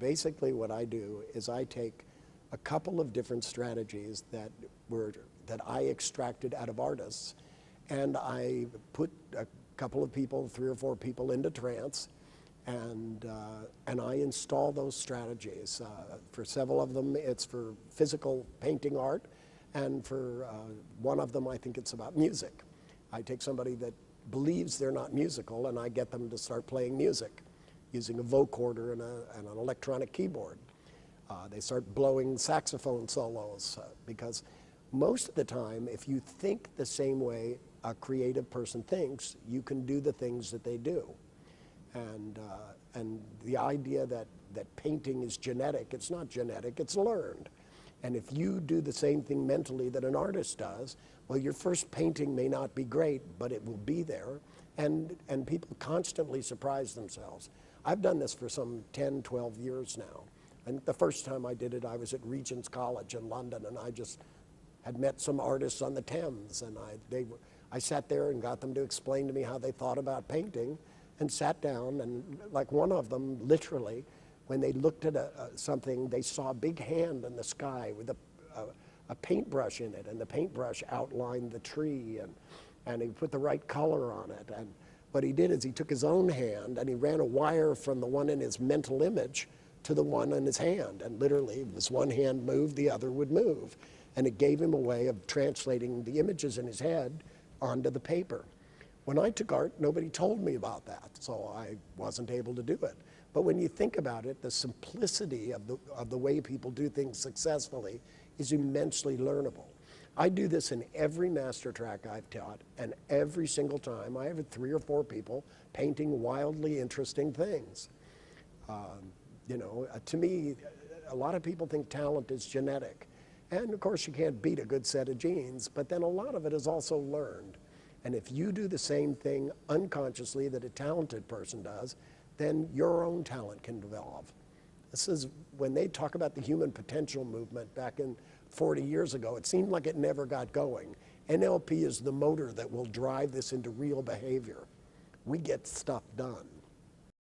basically what I do is I take a couple of different strategies that I extracted out of artists, and I put a couple of people, 3 or 4 people, into trance, and I install those strategies. For several of them, it's for physical painting art, and for one of them, I think it's about music. I take somebody that believes they're not musical, and I get them to start playing music using a vocoder and an electronic keyboard. They start blowing saxophone solos because most of the time, if you think the same way a creative person thinks, you can do the things that they do. And the idea that painting is genetic, it's not genetic, it's learned. And if you do the same thing mentally that an artist does, well, your first painting may not be great, but it will be there. And people constantly surprise themselves. I've done this for some 10, 12 years now. And the first time I did it, I was at Regent's College in London, and I just had met some artists on the Thames, and I sat there and got them to explain to me how they thought about painting, and sat down, and like one of them, literally, when they looked at something, they saw a big hand in the sky with a paintbrush in it, and the paintbrush outlined the tree, and he put the right color on it. And what he did is he took his own hand and he ran a wire from the one in his mental image to the one in his hand, and literally, as one hand moved, the other would move. And it gave him a way of translating the images in his head onto the paper. When I took art, nobody told me about that, so I wasn't able to do it. But when you think about it, the simplicity of the way people do things successfully is immensely learnable. I do this in every master track I've taught, and every single time I have 3 or 4 people painting wildly interesting things. To me, a lot of people think talent is genetic. And of course, you can't beat a good set of genes, but then a lot of it is also learned. And if you do the same thing unconsciously that a talented person does, then your own talent can develop. This is when they talk about the human potential movement back in 40 years ago, it seemed like it never got going. NLP is the motor that will drive this into real behavior. We get stuff done.